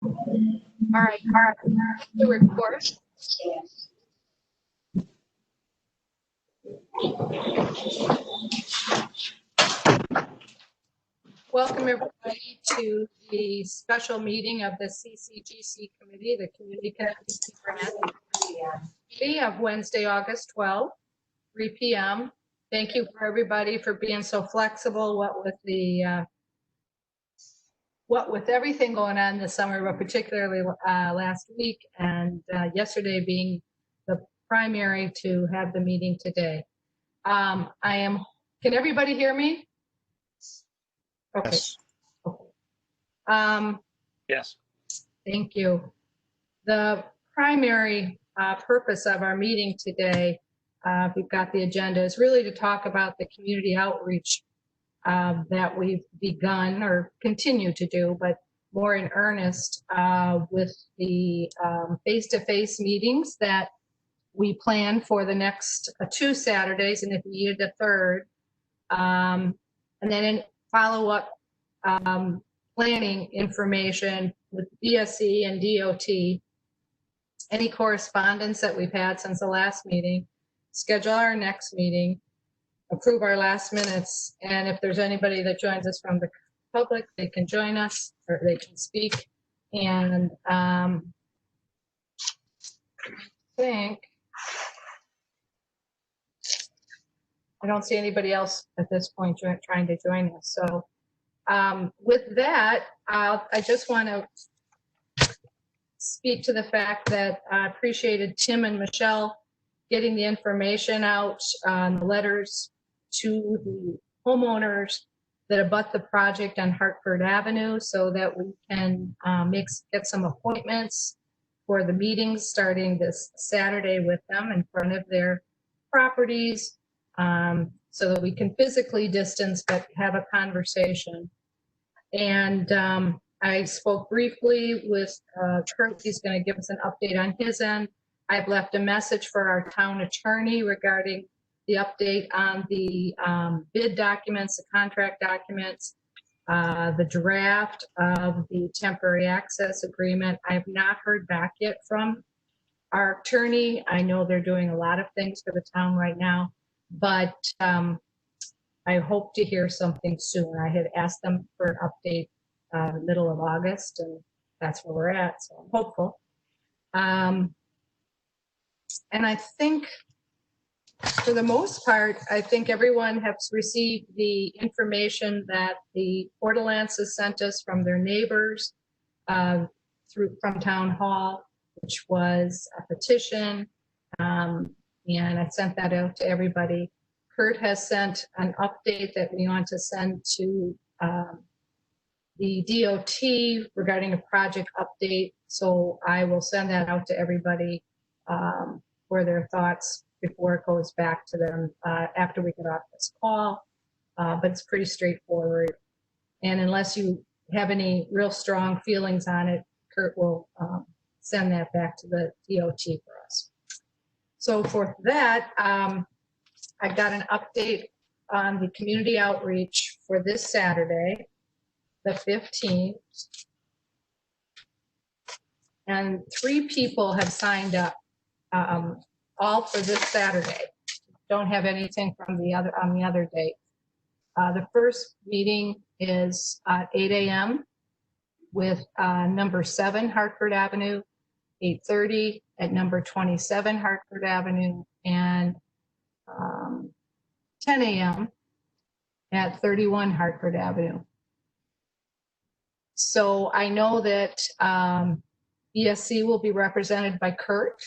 All right, the report. Welcome everybody to the special meeting of the CCGC Committee, the Community Connectivity Grant Committee of Wednesday, August 12th, 3 p.m. Thank you for everybody for being so flexible, what with everything going on this summer, but particularly last week and yesterday being the primary to have the meeting today. Can everybody hear me? Okay. Yes. Okay. Yes. Thank you. The primary purpose of our meeting today, we've got the agenda, is really to talk about the community outreach that we've begun or continue to do, but more in earnest with the face-to-face meetings that we plan for the next 2 Saturdays, and if we needed a third, and then in follow-up planning information with BSC and DOT, any correspondence that we've had since the last meeting, schedule our next meeting, approve our last minutes, and if there's anybody that joins us from the public, they can join us or they can speak. And I think I don't see anybody else at this point trying to join us. So with that, I just want to speak to the fact that I appreciated Tim and Michelle getting the information out on the letters to the homeowners that abut the project on Hartford Avenue so that we can get some appointments for the meetings starting this Saturday with them in front of their properties so that we can physically distance but have a conversation. And I spoke briefly with Kurt. He's going to give us an update on his end. I've left a message for our town attorney regarding the update on the bid documents, the contract documents, the draft of the temporary access agreement. I have not heard back yet from our attorney. I know they're doing a lot of things for the town right now, but I hope to hear something soon. I had asked them for an update middle of August, and that's where we're at, so I'm hopeful. And I think for the most part, I think everyone has received the information that the Port Aransas sent us from their neighbors from Town Hall, which was a petition, and I sent that out to everybody. Kurt has sent an update that we want to send to the DOT regarding a project update, so I will send that out to everybody for their thoughts before it goes back to them after we get off this call, but it's pretty straightforward. And unless you have any real strong feelings on it, Kurt will send that back to the DOT for us. So for that, I got an update on the community outreach for this Saturday, the 15th. And 3 people have signed up all for this Saturday. Don't have anything from the other on the other date. The first meeting is at 8 a.m. with number 7 Hartford Avenue, 8:30 at number 27 Hartford Avenue, and 10 a.m. at 31 Hartford Avenue. So I know that ESC will be represented by Kurt.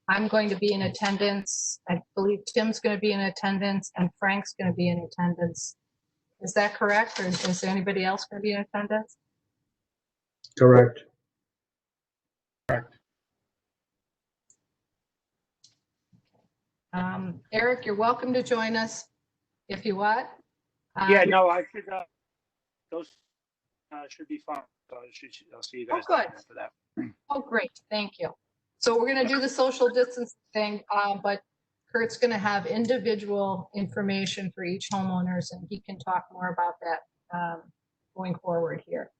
I'm going to be in attendance. I believe Tim's going to be in attendance and Frank's going to be in attendance. Is that correct? Or is there anybody else going to be in attendance? Correct. Correct. Eric, you're welcome to join us if you want. Yeah, no, I should, those should be fun. So I'll see you guys good. after that. Oh, great. Thank you. So we're going to do the social distance thing, but Kurt's going to have individual information for each homeowners, and he can talk more about that going forward here.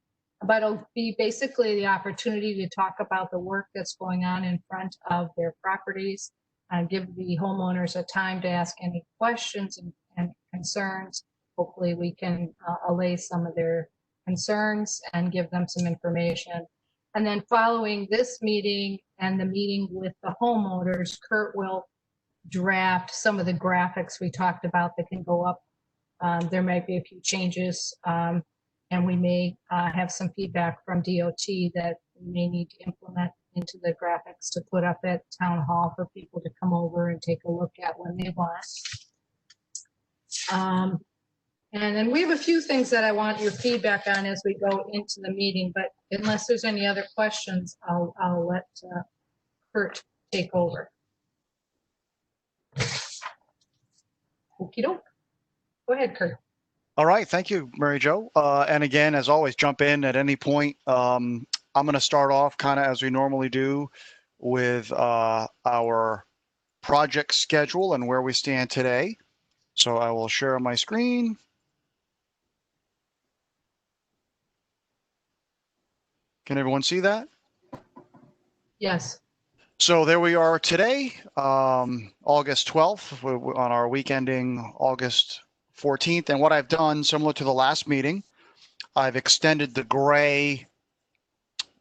but it'll be basically the opportunity to talk about the work that's going on in front of their properties and give the homeowners a time to ask any questions and concerns. Hopefully we can allay some of their concerns and give them some information. And then following this meeting and the meeting with the homeowners, Kurt will draft some of the graphics we talked about that can go up. There might be a few changes, and we may have some feedback from DOT that we may need to implement into the graphics to put up at Town Hall for people to come over and take a look at when they want. And then we have a few things that I want your feedback on as we go into the meeting, but unless there's any other questions, I'll let Kurt take over. Okey doke. Go ahead, Kurt. All right. Thank you, Mary Jo. And again, as always, jump in at any point. I'm going to start off kind of as we normally do with our project schedule and where we stand today. So I will share my screen. Can everyone see that? Yes. So there we are today, August 12th, on our week ending August 14th. And what I've done, similar to the last meeting, I've extended the gray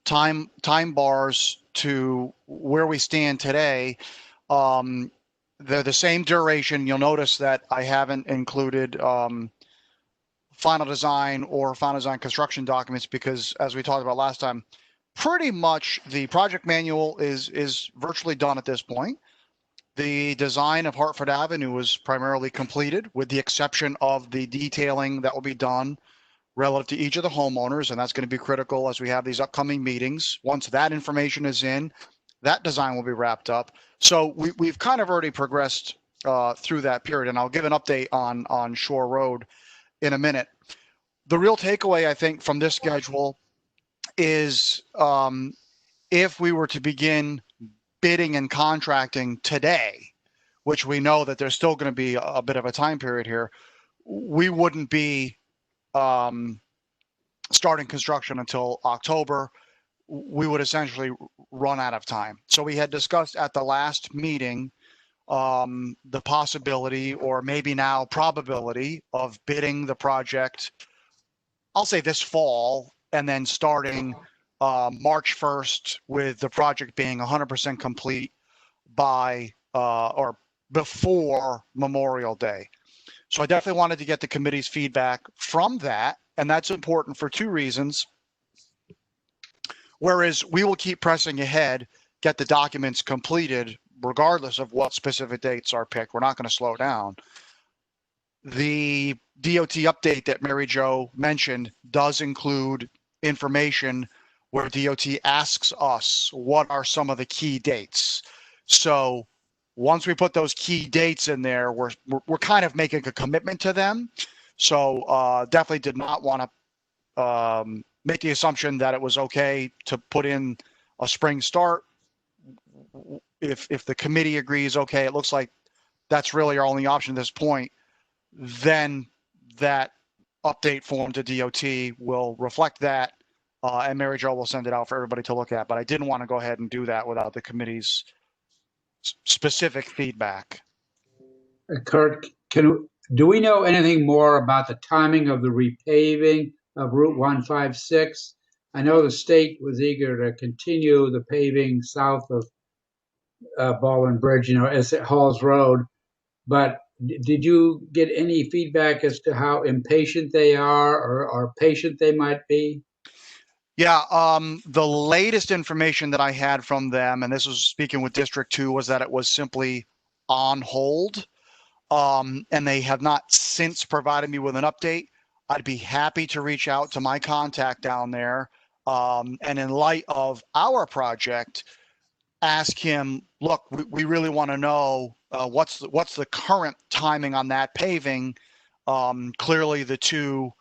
time bars to where we stand today. They're the same duration. You'll notice that I haven't included final design or final design construction documents because, as we talked about last time, pretty much the project manual is virtually done at this point. The design of Hartford Avenue is primarily completed, with the exception of the detailing that will be done relative to each of the homeowners, and that's going to be critical as we have these upcoming meetings. Once that information is in, that design will be wrapped up. So we've kind of already progressed through that period, and I'll give an update on Shore Road in a minute. The real takeaway, I think, from this schedule is if we were to begin bidding and contracting today, which we know that there's still going to be a bit of a time period here, we wouldn't be starting construction until October. We would essentially run out of time. So we had discussed at the last meeting the possibility, or maybe now probability, of bidding the project, I'll say this fall, and then starting March 1st with the project being 100% complete by or before Memorial Day. So I definitely wanted to get the committee's feedback from that, and that's important for two reasons. Whereas we will keep pressing ahead, get the documents completed, regardless of what specific dates are picked. We're not going to slow down. The DOT update that Mary Jo mentioned does include information where DOT asks us what are some of the key dates. So once we put those key dates in there, we're kind of making a commitment to them. So definitely did not want to make the assumption that it was okay to put in a spring start. If the committee agrees, okay, it looks like that's really our only option at this point, then that update form to DOT will reflect that, and Mary Jo will send it out for everybody to look at. But I didn't want to go ahead and do that without the committee's specific feedback. Kurt, do we know anything more about the timing of the repaving of Route 156? I know the state was eager to continue the paving south of Baldwin Bridge, as at Halls Road, but did you get any feedback as to how impatient they are or patient they might be? Yeah, the latest information that I had from them, and this was speaking with District 2, was that it was simply on hold, and they have not since provided me with an update. I'd be happy to reach out to my contact down there, and in light of our project, ask him, look, we really want to know what's the current timing on that paving. Clearly the two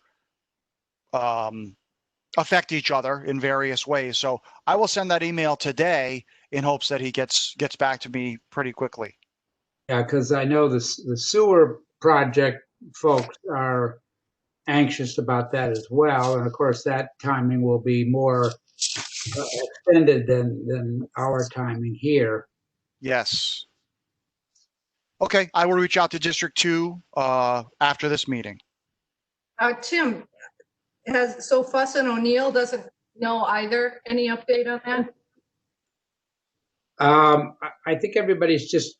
affect each other in various ways. So I will send that email today in hopes that he gets back to me pretty quickly. Yeah, because I know the sewer project folks are anxious about that as well. And of course, that timing will be more extended than our timing here. Yes. Okay, I will reach out to District 2 after this meeting. Tim, Fuss and O'Neill doesn't know either. Any update on that? I think everybody's just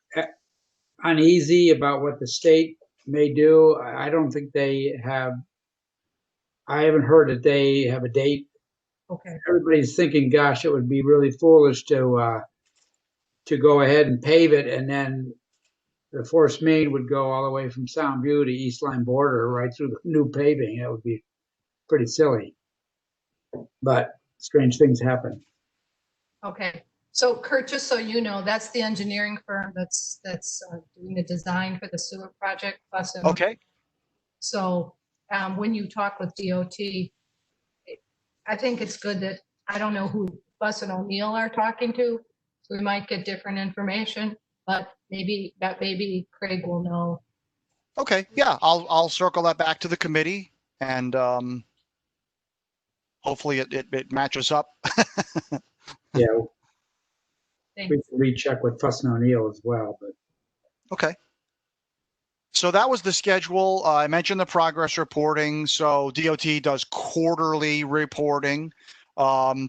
uneasy about what the state may do. I don't think they have, I haven't heard that they have a date. Okay. Everybody's thinking, gosh, it would be really foolish to go ahead and pave it, and then the force main would go all the way from Soundview to East Line border right through the new paving. That would be pretty silly. But strange things happen. Okay. So Kurt, just so you know, that's the engineering firm that's doing the design for the sewer project. Fuss and Okay. So when you talk with DOT, I think it's good that, I don't know who Fuss and O'Neill are talking to. So we might get different information, but maybe Craig will know. Okay. Yeah, I'll circle that back to the committee, and hopefully it matches up. Yeah, Thanks. we can recheck with Fuss and O'Neill as well. But Okay. So that was the schedule. I mentioned the progress reporting. So DOT does quarterly reporting.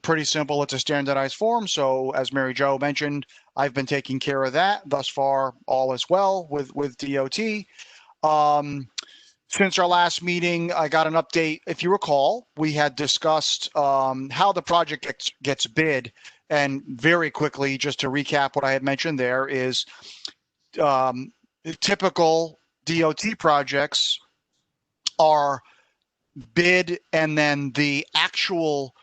Pretty simple. It's a standardized form. So as Mary Jo mentioned, I've been taking care of that thus far. All is well with DOT. Since our last meeting, I got an update. If you recall, we had discussed how the project gets bid. And very quickly, just to recap what I had mentioned there is typical DOT projects are bid, and then the actual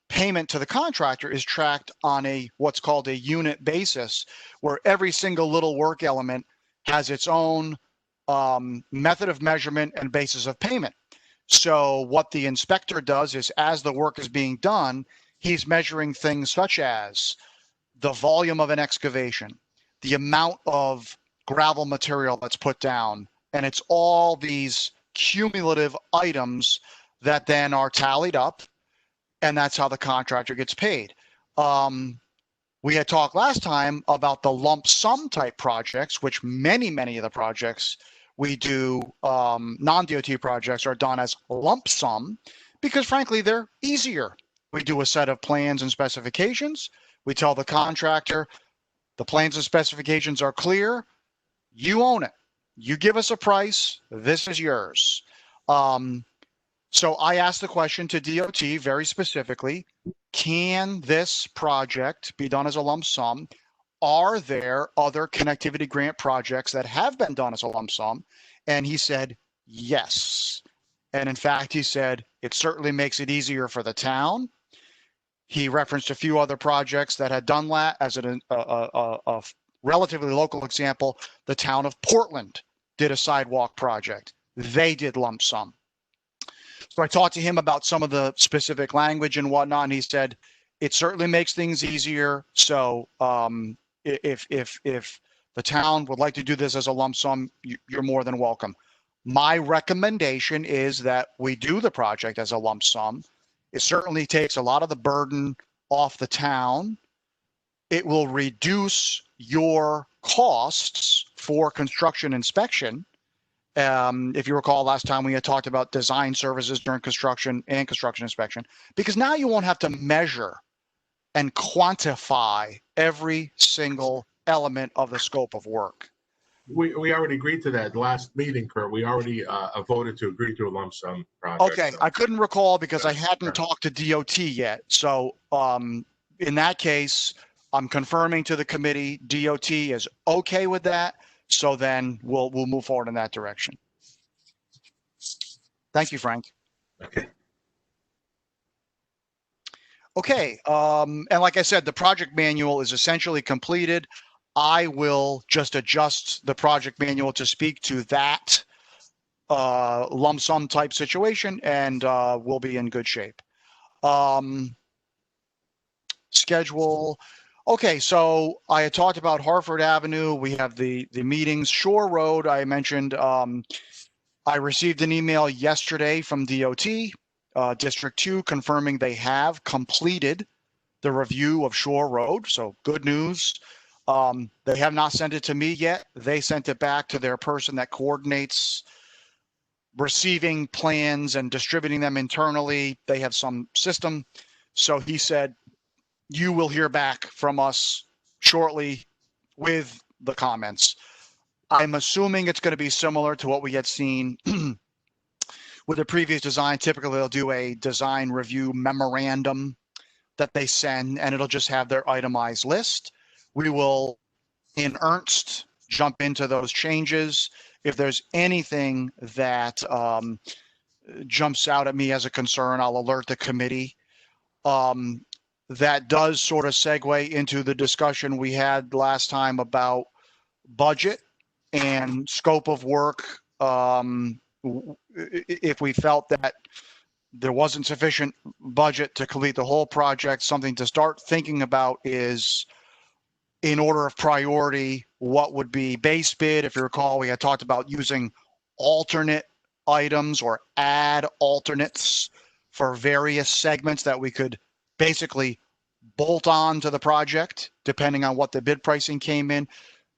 payment to the contractor is tracked on what's called a unit basis, where every single little work element has its own method of measurement and basis of payment. So what the inspector does is, as the work is being done, he's measuring things such as the volume of an excavation, the amount of gravel material that's put down, and it's all these cumulative items that then are tallied up, and that's how the contractor gets paid. We had talked last time about the lump sum type projects, which many of the projects we do, non-DOT projects, are done as lump sum because frankly, they're easier. We do a set of plans and specifications. We tell the contractor, the plans and specifications are clear. You own it. You give us a price. This is yours. So I asked the question to DOT very specifically, can this project be done as a lump sum? Are there other connectivity grant projects that have been done as a lump sum? And he said, yes. And in fact, he said, it certainly makes it easier for the town. He referenced a few other projects that had done that. As a relatively local example, the town of Portland did a sidewalk project. They did lump sum. So I talked to him about some of the specific language and whatnot, and he said, it certainly makes things easier. So if the town would like to do this as a lump sum, you're more than welcome. My recommendation is that we do the project as a lump sum. It certainly takes a lot of the burden off the town. It will reduce your costs for construction inspection. If you recall, last time we had talked about design services during construction and construction inspection, because now you won't have to measure and quantify every single element of the scope of work. We already agreed to that last meeting, Kurt. We already voted to agree to a lump sum project. Okay, so. I couldn't recall because I hadn't Right. talked to DOT yet. So in that case, I'm confirming to the committee DOT is okay with that. So then we'll move forward in that direction. Thank you, Frank. Okay. Okay, and like I said, the project manual is essentially completed. I will just adjust the project manual to speak to that lump sum type situation, and we'll be in good shape. Schedule. Okay, so I had talked about Hartford Avenue. We have the meetings. Shore Road, I mentioned I received an email yesterday from DOT, District 2, confirming they have completed the review of Shore Road. So good news. They have not sent it to me yet. They sent it back to their person that coordinates receiving plans and distributing them internally. They have some system. So he said, you will hear back from us shortly with the comments. I'm assuming it's going to be similar to what we had seen with the previous design. Typically, they'll do a design review memorandum that they send, and it'll just have their itemized list. We will, in earnest, jump into those changes. If there's anything that jumps out at me as a concern, I'll alert the committee. That does sort of segue into the discussion we had last time about budget and scope of work. If we felt that there wasn't sufficient budget to complete the whole project, something to start thinking about is, in order of priority, what would be base bid? If you recall, we had talked about using alternate items or add alternates for various segments that we could basically bolt on to the project, depending on what the bid pricing came in.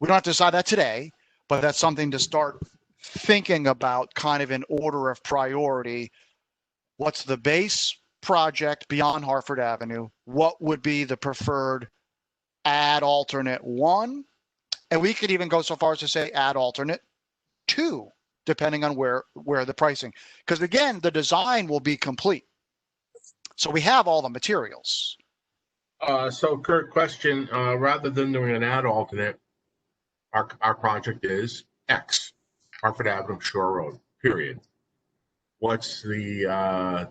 We don't have to decide that today, but that's something to start thinking about, kind of in order of priority. What's the base project beyond Hartford Avenue? What would be the preferred add alternate 1? And we could even go so far as to say add alternate 2, depending on where the pricing. Because again, the design will be complete. So we have all the materials. So Kurt, question, rather than doing an add alternate, our project is X, Hartford Avenue, Shore Road, period. What's the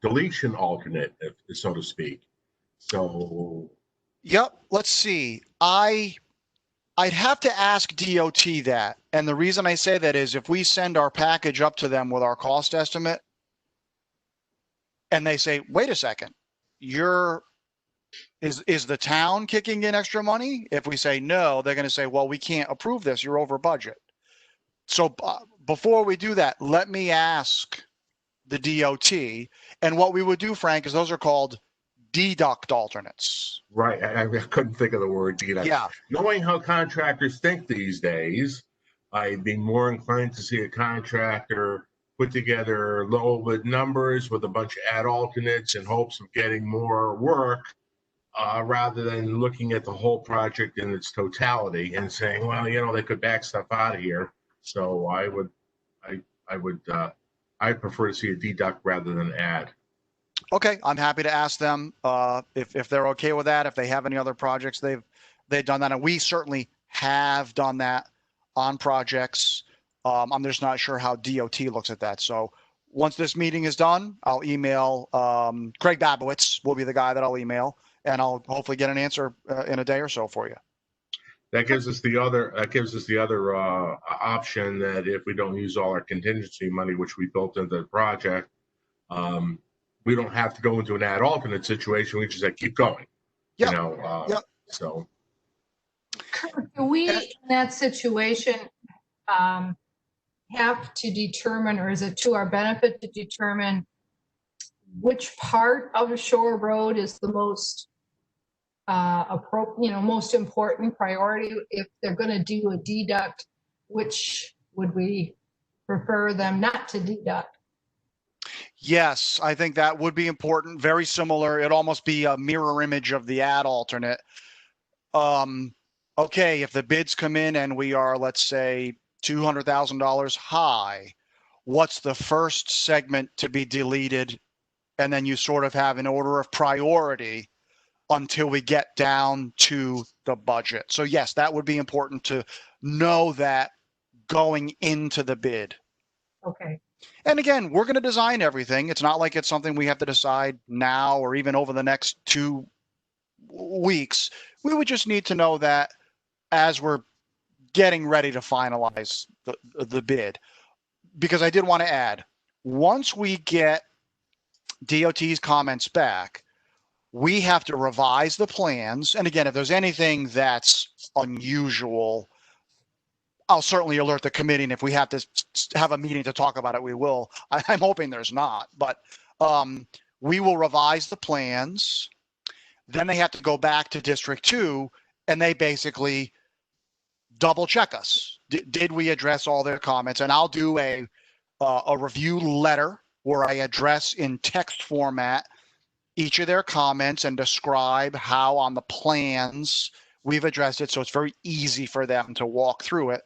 deletion alternate, so to speak? So. Yep. Let's see. I'd have to ask DOT that. And the reason I say that is if we send our package up to them with our cost estimate and they say, wait a second, is the town kicking in extra money? If we say no, they're going to say, well, we can't approve this. You're over budget. So before we do that, let me ask the DOT. And what we would do, Frank, is those are called deduct alternates. Right. I couldn't think of the word deduct. Yeah. Knowing how contractors think these days, I'd be more inclined to see a contractor put together low bid numbers with a bunch of add alternates in hopes of getting more work, rather than looking at the whole project in its totality and saying, well, they could back stuff out of here. So I'd prefer to see a deduct rather than add. Okay, I'm happy to ask them if they're okay with that. If they have any other projects they've done that, and we certainly have done that on projects. I'm just not sure how DOT looks at that. So once this meeting is done, I'll email Craig Babowitz will be the guy that I'll email, and I'll hopefully get an answer in a day or so for you. That gives us the other option that if we don't use all our contingency money, which we built into the project, we don't have to go into an add alternate situation. We just say keep going. Yep. Yep. So. Do we, in that situation, have to determine, or is it to our benefit to determine which part of a Shore Road is the most most important priority? If they're going to do a deduct, which would we prefer them not to deduct? Yes, I think that would be important. Very similar. It'd almost be a mirror image of the add alternate. Okay, if the bids come in and we are, let's say, $200,000 high, what's the first segment to be deleted? And then you sort of have an order of priority until we get down to the budget. So yes, that would be important to know that going into the bid. Okay. And again, we're going to design everything. It's not like it's something we have to decide now or even over the next 2 weeks. We would just need to know that as we're getting ready to finalize the bid. Because I did want to add, once we get DOT's comments back, we have to revise the plans. And again, if there's anything that's unusual, I'll certainly alert the committee, and if we have to have a meeting to talk about it, we will. I'm hoping there's not, but we will revise the plans. Then they have to go back to District 2, and they basically double check us. Did we address all their comments? And I'll do a review letter where I address in text format each of their comments and describe how on the plans we've addressed it. So it's very easy for them to walk through it.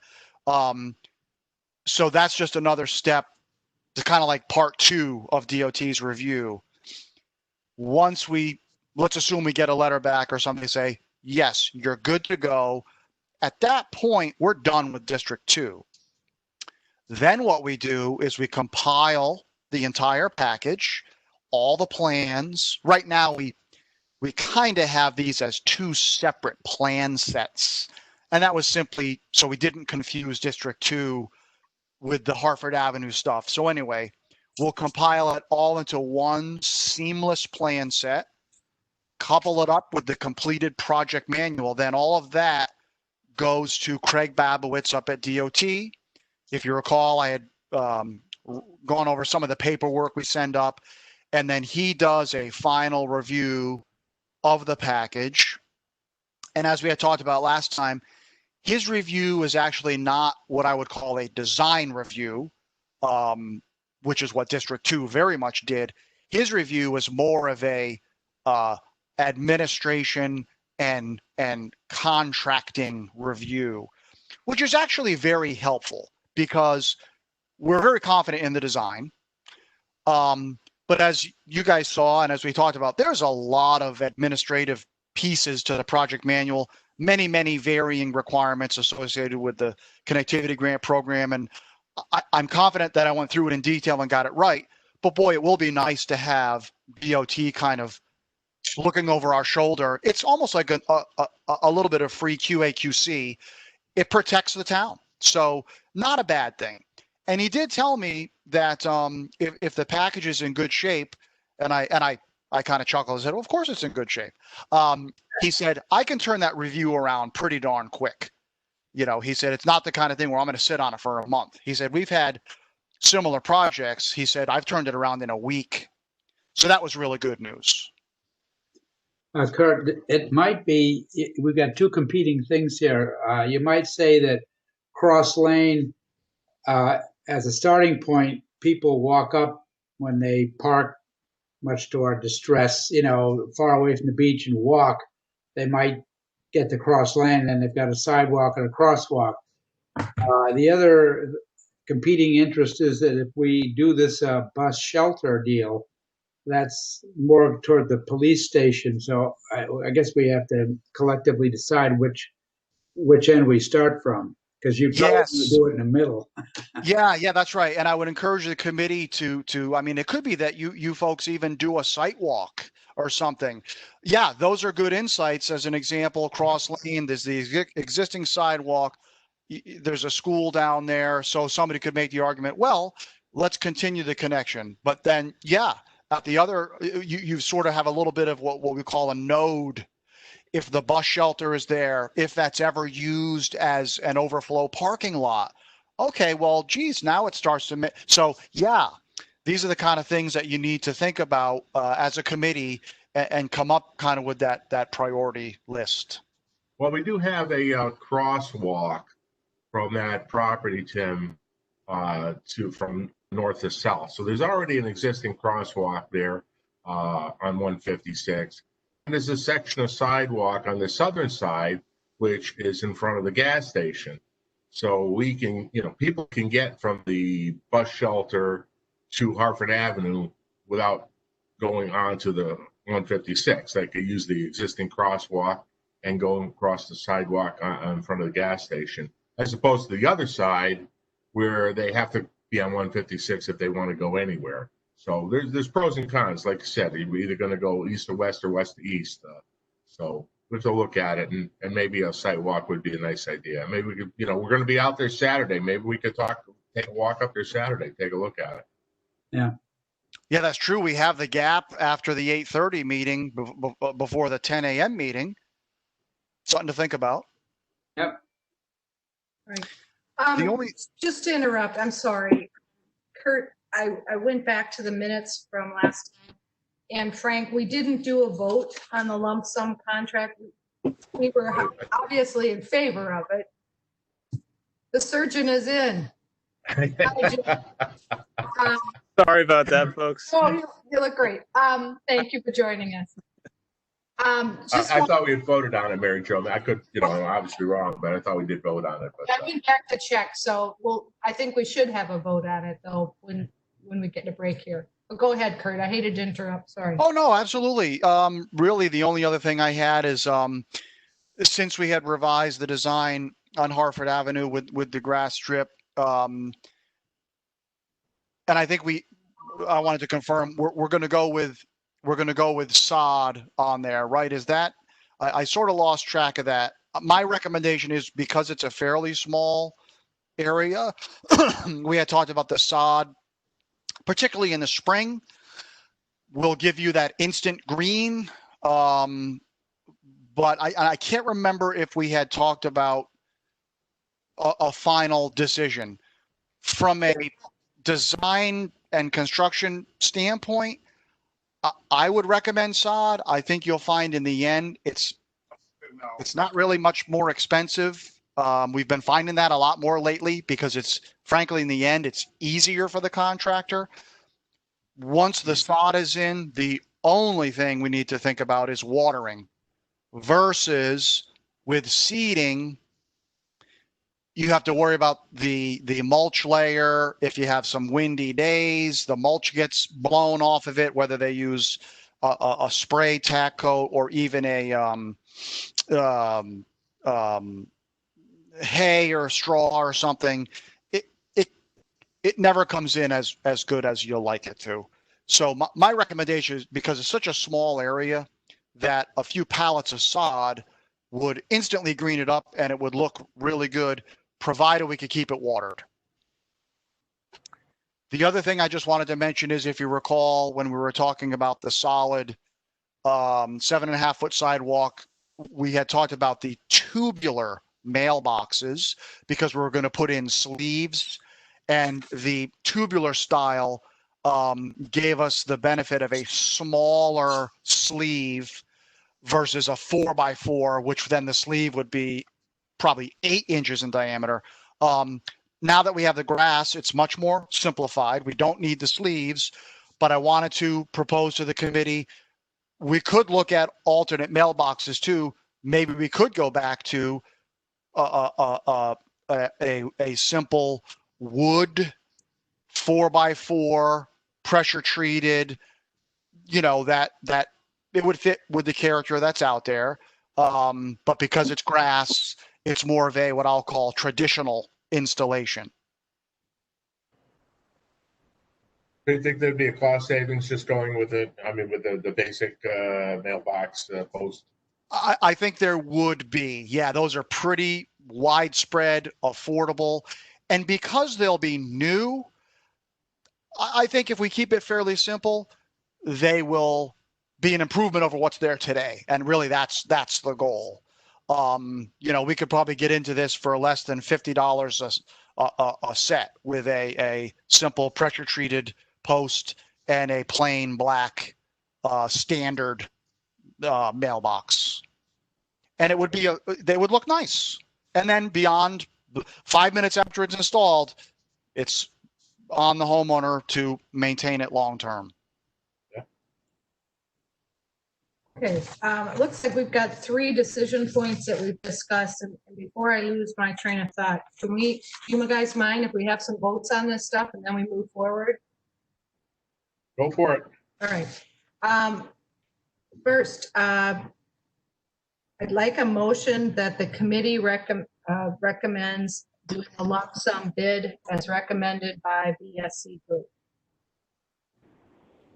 So that's just another step to kind of like part 2 of DOT's review. Once let's assume we get a letter back or something, say, yes, you're good to go. At that point, we're done with District 2. Then what we do is we compile the entire package, all the plans. Right now, we kind of have these as 2 separate plan sets. And that was simply so we didn't confuse District 2 with the Hartford Avenue stuff. So anyway, we'll compile it all into one seamless plan set, couple it up with the completed project manual. Then all of that goes to Craig Babowitz up at DOT. If you recall, I had gone over some of the paperwork we send up, and then he does a final review of the package. And as we had talked about last time, his review is actually not what I would call a design review, which is what District 2 very much did. His review was more of a administration and contracting review, which is actually very helpful because we're very confident in the design. But as you guys saw, and as we talked about, there's a lot of administrative pieces to the project manual, many varying requirements associated with the connectivity grant program. And I'm confident that I went through it in detail and got it right. But boy, it will be nice to have DOT kind of looking over our shoulder. It's almost like a little bit of free QA/QC. It protects the town. So not a bad thing. And he did tell me that if the package is in good shape, and I kind of chuckled and said, well, of course it's in good shape. He said, I can turn that review around pretty darn quick. You know, he said, it's not the kind of thing where I'm going to sit on it for a month. He said, we've had similar projects. He said, I've turned it around in a week. So that was really good news. Kurt, it might be, we've got 2 competing things here. You might say that Cross Lane, as a starting point, people walk up when they park, much to our distress, far away from the beach and walk. They might get to Cross Lane and they've got a sidewalk and a crosswalk. The other competing interest is that if we do this bus shelter deal, that's more toward the police station. So I guess we have to collectively decide which end we start from, because you probably do it in the middle. Yeah, that's right. And I would encourage the committee to I mean, it could be that you folks even do a site walk or something. Yeah, those are good insights. As an example, Cross Lane, there's the existing sidewalk. There's a school down there. So somebody could make the argument, well, let's continue the connection. But then, at the other, you sort of have a little bit of what we call a node. If the bus shelter is there, if that's ever used as an overflow parking lot, okay, well, geez, now it starts to. So these are the kind of things that you need to think about as a committee and come up kind of with that priority list. Well, we do have a crosswalk from that property, Tim, from north to south. So there's already an existing crosswalk there on 156. And there's a section of sidewalk on the southern side, which is in front of the gas station. So we can, people can get from the bus shelter to Hartford Avenue without going on to the 156. They could use the existing crosswalk and go across the sidewalk in front of the gas station, as opposed to the other side where they have to be on 156 if they want to go anywhere. So there's pros and cons. Like I said, you're either going to go east to west or west to east. So we have to look at it, and maybe a site walk would be a nice idea. Maybe we could, we're going to be out there Saturday. Maybe we could take a walk up there Saturday, take a look at it. Yeah, that's true. We have the gap after the 8:30 meeting before the 10 a.m. meeting. Something to think about. Yep. Right. The only- Just to interrupt, I'm sorry. Kurt, I went back to the minutes from last time. And Frank, we didn't do a vote on the lump sum contract. We were obviously in favor of it. The surgeon is in. Um, Sorry about that, folks. Oh, you look great. Thank you for joining us. I thought we had voted on it, Mary Jo. I could, I'm obviously wrong, but I thought we did vote on it. But I went back to check, so I think we should have a vote on it though when we get a break here. But go ahead, Kurt. I hated to interrupt. Sorry. Oh, no, absolutely. Really, the only other thing I had is since we had revised the design on Hartford Avenue with the grass strip, and I think I wanted to confirm we're going to go with sod on there, right? Is that I sort of lost track of that. My recommendation is because it's a fairly small area, we had talked about the sod, particularly in the spring, will give you that instant green. But I can't remember if we had talked about a final decision. From a design and construction standpoint, I would recommend sod. I think you'll find in the end it's not really much more expensive. We've been finding that a lot more lately because it's frankly in the end it's easier for the contractor. Once the sod is in, the only thing we need to think about is watering versus with seeding. You have to worry about the mulch layer. If you have some windy days, the mulch gets blown off of it, whether they use a spray tack coat or even a hay or straw or something. It never comes in as good as you'll like it to. So my recommendation is, because it's such a small area, that a few pallets of sod would instantly green it up and it would look really good, provided we could keep it watered. The other thing I just wanted to mention is, if you recall, when we were talking about the solid 7.5 foot sidewalk, we had talked about the tubular mailboxes because we were going to put in sleeves, and the tubular style gave us the benefit of a smaller sleeve versus a 4x4, which then the sleeve would be probably 8 inches in diameter. Now that we have the grass, it's much more simplified. We don't need the sleeves, but I wanted to propose to the committee, we could look at alternate mailboxes too. Maybe we could go back to a simple wood 4x4 pressure treated, that it would fit with the character that's out there. But because it's grass, it's more of a, what I'll call, traditional installation. do you think there'd be a cost savings just going with it? I mean, with the basic mailbox post? I think there would be. Yeah, those are pretty widespread, affordable. And because they'll be new, I think if we keep it fairly simple, they will be an improvement over what's there today. And really that's the goal. We could probably get into this for less than $50 a set with a simple pressure treated post and a plain black standard mailbox. And it would be they would look nice. And then beyond 5 minutes after it's installed, it's on the homeowner to maintain it long term. Okay, it looks like we've got 3 decision points that we've discussed, and before I lose my train of thought, do you guys mind if we have some votes on this stuff and then we move forward? Go for it. All right. First, I'd like a motion that the committee recommends doing a lump sum bid as recommended by BSC Group.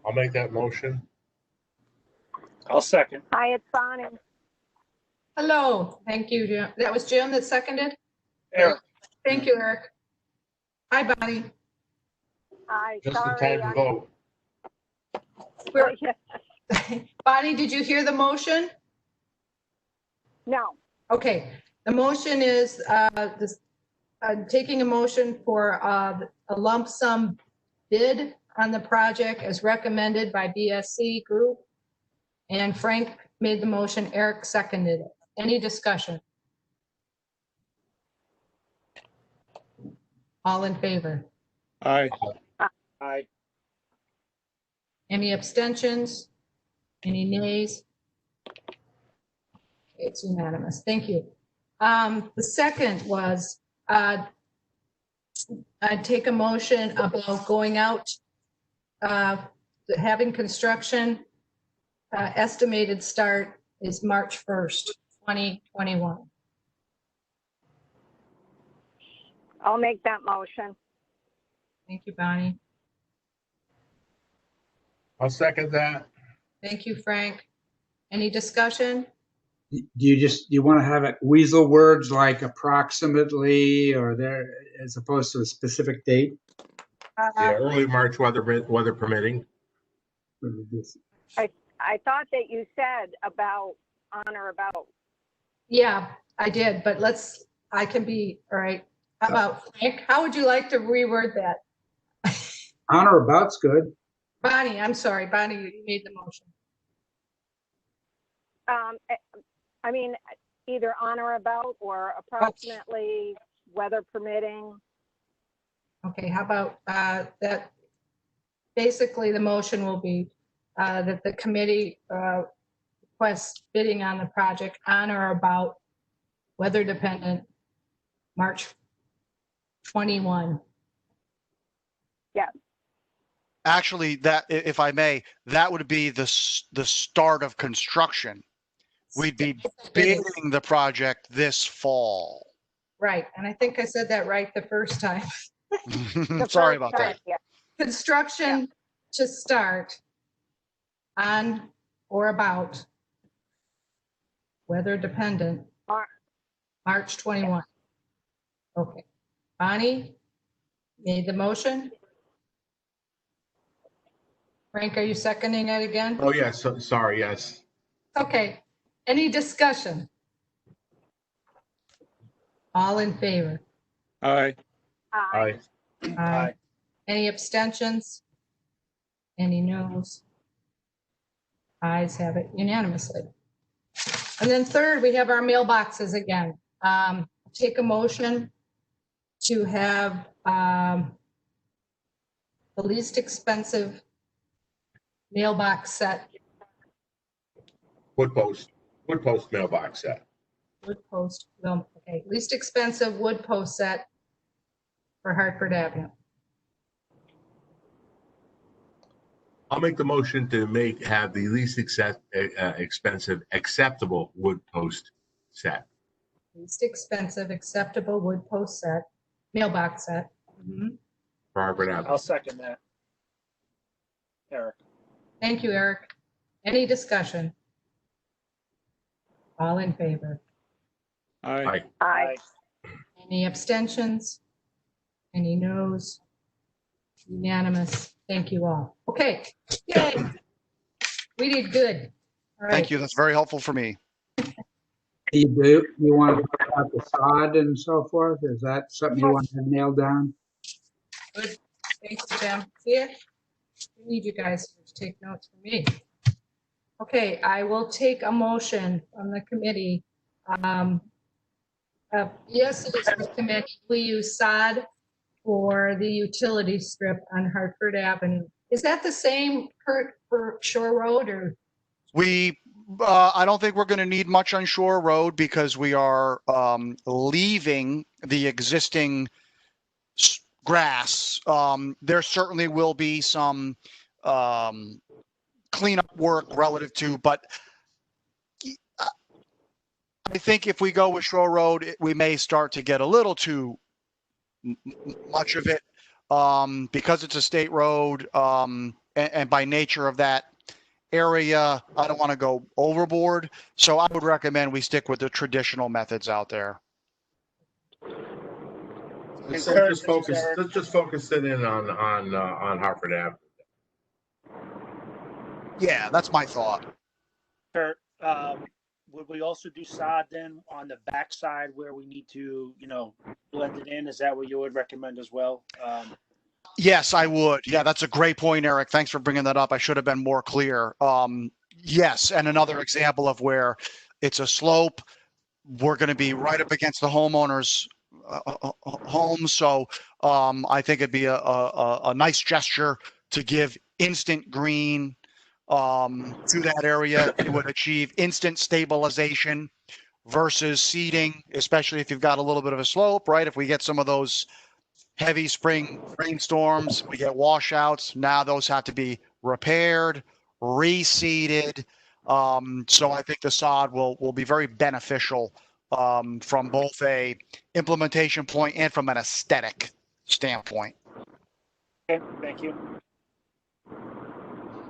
I'll make that motion. I'll second. Hi, it's Bonnie. Hello, thank you, Jim. That was Jim that seconded? Eric. Thank you, Eric. Hi, Bonnie. Hi, Just in sorry. time to vote. Bonnie, did you hear the motion? No, Okay, the motion is taking a motion for a lump sum bid on the project as recommended by BSC Group. And Frank made the motion, Eric seconded it. Any discussion? All in favor? Aye. Aye. Any abstentions? Any nays? It's unanimous. Thank you. The second was, I'd take a motion about going out, having construction, estimated start is March 1st, 2021. I'll make that motion. Thank you, Bonnie. I'll second that. Thank you, Frank. Any discussion? Do you want to have it weasel words like approximately or there as opposed to a specific date? Yeah, early March weather permitting. I thought that you said about on or about. Yeah, I did, but I can be, all right. How about Frank? How would you like to reword that? On or about's good. Bonnie, I'm sorry, Bonnie, you made the motion. I mean, either on or about or approximately, weather permitting. Okay, how about that? Basically, the motion will be that the committee requests bidding on the project on or about weather dependent March 21. Yeah. Actually, that, if I may, that would be the start of construction. We'd be bidding the project this fall. Right, and I think I said that right the first time. Sorry about that. Yeah. Construction to start on or about weather dependent March 21. Okay. Bonnie made the motion. Frank, are you seconding it again? Oh, yes, sorry, yes. Okay. Any discussion? All in favor? Aye. Aye. Aye. Any abstentions? Any noes? Ayes have it unanimously. And then third, we have our mailboxes again. Take a motion to have the least expensive mailbox set, Wood post mailbox set. wood post, well, okay, least expensive wood post set for Hartford Avenue. I'll make the motion to have the least expensive acceptable wood post set. Least expensive acceptable wood post set, mailbox set. Mhm. For Harvard Avenue. I'll second that. Eric. Thank you, Eric. Any discussion? All in favor? Aye. Aye. Any abstentions? Any noes? Unanimous. Thank you all. Okay. Yay. We did good. All right. Thank you. That's very helpful for me. You want to talk about the sod and so forth? Is that something you want to nail down? Good. Thanks, Tim. See ya. We need you guys to take notes for me. Okay, I will take a motion from the committee. Yes, it is the committee. We use sod for the utility strip on Hartford Avenue. Is that the same, Kurt, for Shore Road or? I don't think we're going to need much on Shore Road because we are leaving the existing grass. There certainly will be some cleanup work relative to, but I think if we go with Shore Road, we may start to get a little too much of it because it's a state road and by nature of that area, I don't want to go overboard. So I would recommend we stick with the traditional methods out there. Let's just focus it in on Hartford Avenue. Yeah, that's my thought. Kurt, would we also do sod then on the backside where we need to, blend it in? Is that what you would recommend as well? Yes, I would. Yeah, that's a great point, Eric. Thanks for bringing that up. I should have been more clear. Yes, and another example of where it's a slope, we're going to be right up against the homeowner's home. So I think it'd be a nice gesture to give instant green to that area. It would achieve instant stabilization versus seeding, especially if you've got a little bit of a slope, right? If we get some of those heavy spring rainstorms, we get washouts. Now those have to be repaired, reseeded. So I think the sod will be very beneficial from both a implementation point and from an aesthetic standpoint. Okay, thank you.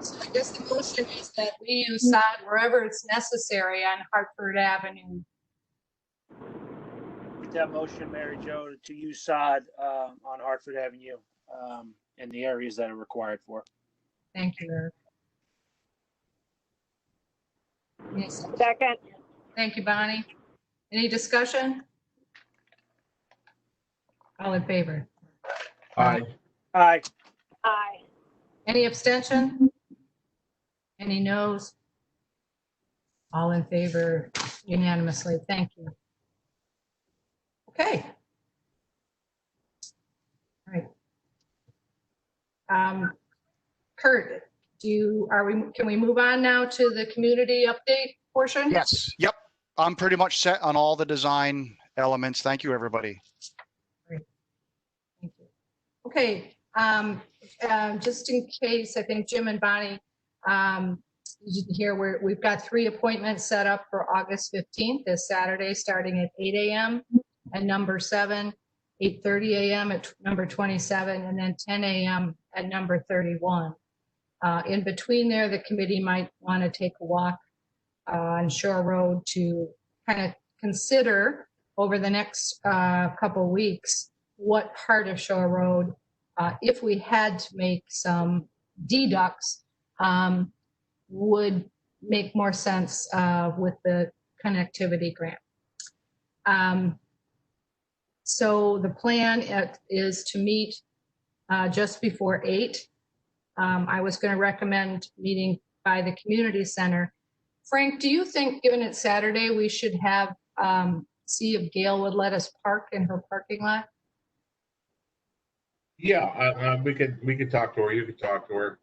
So I guess the motion is that we use sod wherever it's necessary on Hartford Avenue. With that motion, Mary Jo, to use sod on Hartford Avenue in the areas that are required for. Thank you, Eric. Yes. Second. Thank you, Bonnie. Any discussion? All in favor? Aye. Aye. Aye. Any abstention? Any noes? All in favor unanimously. Thank you. Okay. All right. Kurt, can we move on now to the community update portion? Yes. Yep. I'm pretty much set on all the design elements. Thank you, everybody. Thank you. Okay. Just in case, I think Jim and Bonnie, you didn't hear, we've got 3 appointments set up for August 15th, this Saturday, starting at 8 a.m. at number 7, 8:30 a.m. at number 27, and then 10 a.m. at number 31. In between there, the committee might want to take a walk on Shore Road to kind of consider over the next couple weeks what part of Shore Road, if we had to make some deducts, would make more sense with the connectivity grant. So the plan is to meet just before 8. I was going to recommend meeting by the community center. Frank, do you think, given it's Saturday, we should have, see if Gail would let us park in her parking lot? Yeah, we could talk to her. You could talk to her.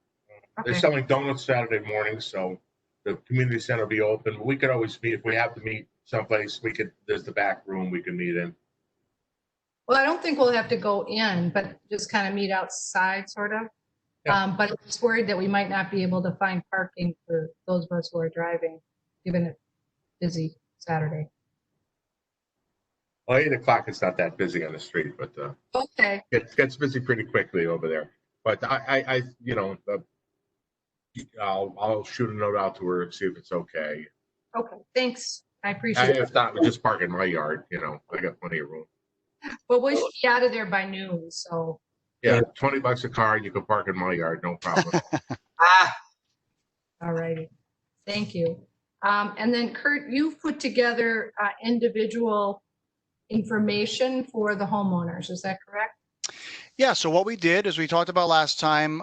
They're Okay. selling donuts Saturday morning, so the community center will be open. We could always meet if we have to meet someplace. There's the back room we can meet in. Well, I don't think we'll have to go in, but just kind of meet outside, sort of. Yeah. But I was worried that we might not be able to find parking for those of us who are driving, given it's busy Saturday. Well, 8 o'clock, it's not that busy on the street, but Okay. it gets busy pretty quickly over there. But I'll shoot a note out to her and see if it's okay. Okay. Thanks. I appreciate it. If not, we just park in my yard. I got plenty of room. But we should be out of there by noon, so. Yeah, $20 a car. You can park in my yard, no problem. All righty. Thank you. And then Kurt, you've put together individual information for the homeowners. Is that correct? Yeah, so what we did is we talked about last time,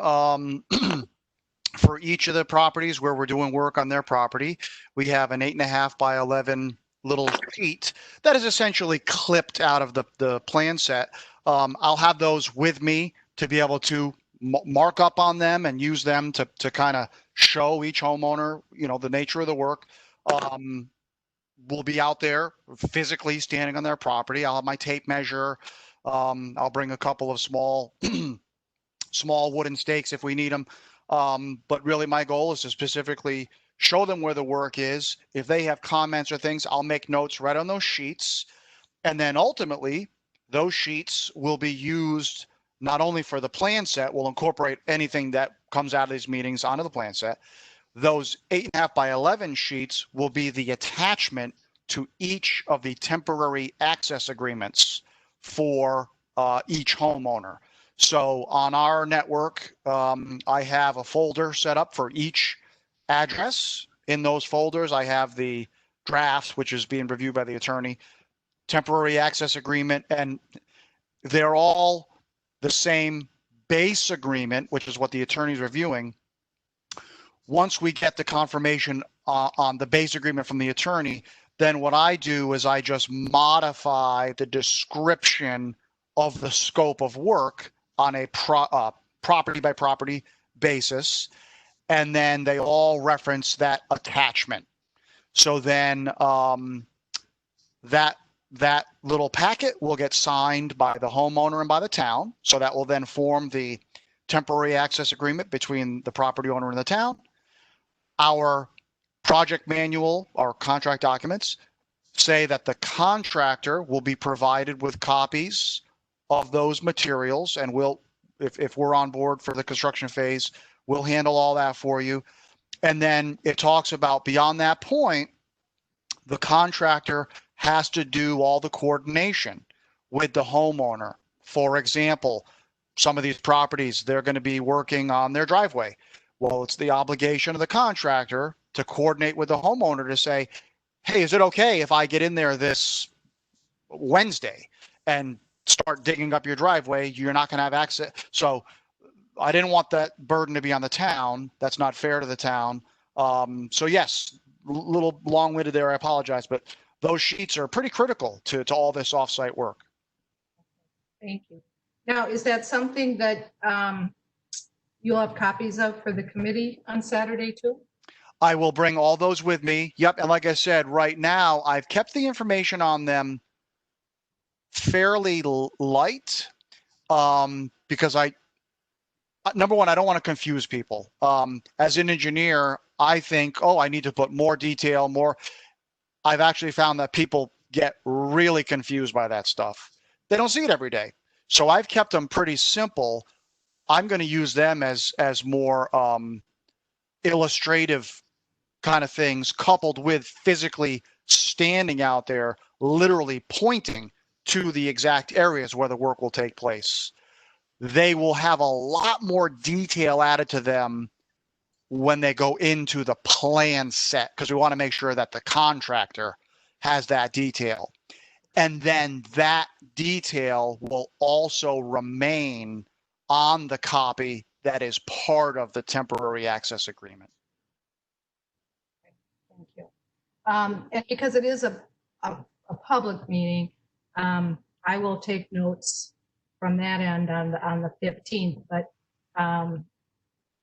for each of the properties where we're doing work on their property, we have an 8.5 by 11 little sheet that is essentially clipped out of the plan set. I'll have those with me to be able to mark up on them and use them to kind of show each homeowner, the nature of the work. We'll be out there physically standing on their property. I'll have my tape measure. I'll bring a couple of small wooden stakes if we need them. But really my goal is to specifically show them where the work is. If they have comments or things, I'll make notes right on those sheets. And then ultimately, those sheets will be used not only for the plan set, we'll incorporate anything that comes out of these meetings onto the plan set. Those 8.5 by 11 sheets will be the attachment to each of the temporary access agreements for each homeowner. So on our network, I have a folder set up for each address. In those folders, I have the draft, which is being reviewed by the attorney, temporary access agreement, and they're all the same base agreement, which is what the attorney's reviewing. Once we get the confirmation on the base agreement from the attorney, then what I do is I just modify the description of the scope of work on a property by property basis. And then they all reference that attachment. So then that little packet will get signed by the homeowner and by the town. So that will then form the temporary access agreement between the property owner and the town. Our project manual, our contract documents say that the contractor will be provided with copies of those materials, and we'll, if we're on board for the construction phase, we'll handle all that for you. And then it talks about beyond that point, the contractor has to do all the coordination with the homeowner. For example, some of these properties, they're going to be working on their driveway. Well, it's the obligation of the contractor to coordinate with the homeowner to say, hey, is it okay if I get in there this Wednesday and start digging up your driveway? You're not going to have access. So I didn't want that burden to be on the town. That's not fair to the town. So yes, a little long-winded there. I apologize, but those sheets are pretty critical to all this offsite work. Thank you. Now, is that something that you'll have copies of for the committee on Saturday too? I will bring all those with me. Yep. And like I said, right now I've kept the information on them fairly light because number one, I don't want to confuse people. As an engineer, I think, oh, I need to put more detail, more. I've actually found that people get really confused by that stuff. They don't see it every day. So I've kept them pretty simple. I'm going to use them as more illustrative kind of things, coupled with physically standing out there, literally pointing to the exact areas where the work will take place. They will have a lot more detail added to them when they go into the plan set, because we want to make sure that the contractor has that detail. And then that detail will also remain on the copy that is part of the temporary access agreement. Thank you. And because it is a public meeting, I will take notes from that end on the 15th. But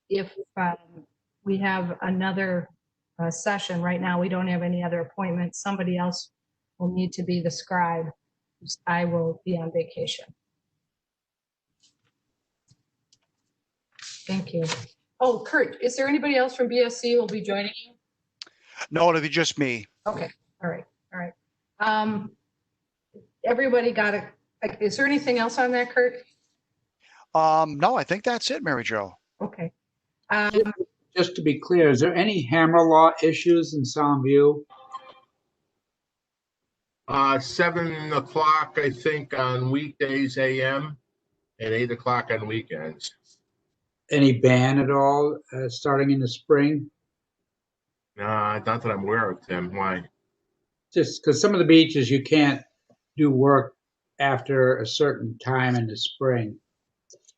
if we have another session right now, we don't have any other appointments, somebody else will need to be the scribe. I will be on vacation. Thank you. Oh, Kurt, is there anybody else from BSC who will be joining you? No, it'll be just me. Okay, all right, all right. Everybody got a, is there anything else on that, Kurt? No, I think that's it, Mary Jo. Okay. Just to be clear, is there any hammer law issues in Soundview? 7 o'clock, I think, on weekdays AM and 8 o'clock on weekends. Any ban at all starting in the spring? Not that I'm aware of, Tim. Why? Just because some of the beaches you can't do work after a certain time in the spring.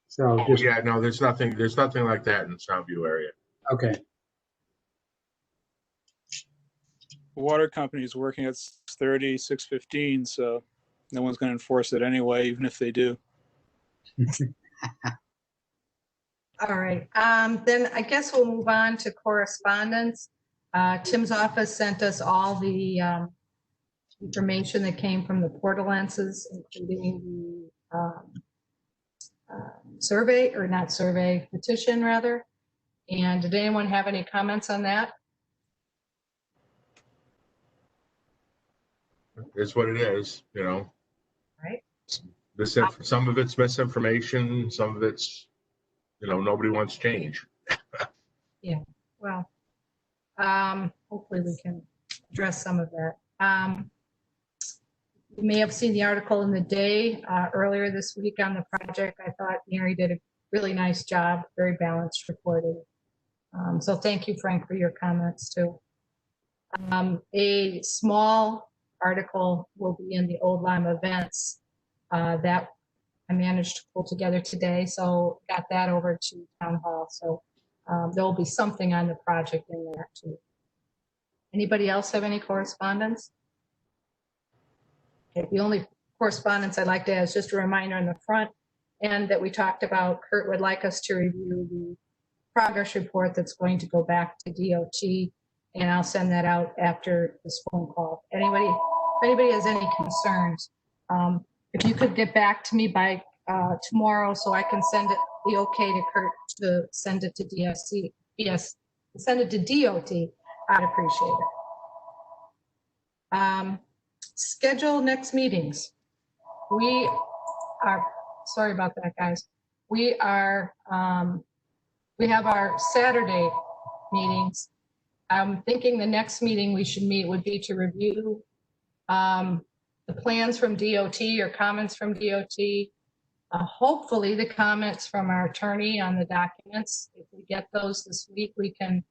So just, Yeah, no, there's nothing like that in the Soundview area. okay. The water company is working at 6:30, 6:15, so no one's going to enforce it anyway, even if they do. All right, then I guess we'll move on to correspondence. Tim's office sent us all the information that came from the Portalenses, including the survey, or not survey, petition rather. And did anyone have any comments on that? It's what it is, you know. Right. Some of it's misinformation, some of it's, you know, nobody wants change. Yeah, well, hopefully we can address some of that. You may have seen the article in the Day earlier this week on the project. I thought Mary did a really nice job, very balanced reporting. So thank you, Frank, for your comments too. A small article will be in the Old Lyme events that I managed to pull together today, so got that over to Town Hall. So there'll be something on the project in there too. Anybody else have any correspondence? Okay, the only correspondence I'd like to add is just a reminder on the front end that we talked about. Kurt would like us to review the progress report that's going to go back to DOT, and I'll send that out after this phone call. If anybody has any concerns, if you could get back to me by tomorrow so I can send it, the okay to Kurt to send it to DSC, send it to DOT, I'd appreciate it. Schedule next meetings. We are, sorry about that, guys. We are, we have our Saturday meetings. I'm thinking the next meeting we should meet would be to review the plans from DOT or comments from DOT. Hopefully the comments from our attorney on the documents. If we get those this week, we can,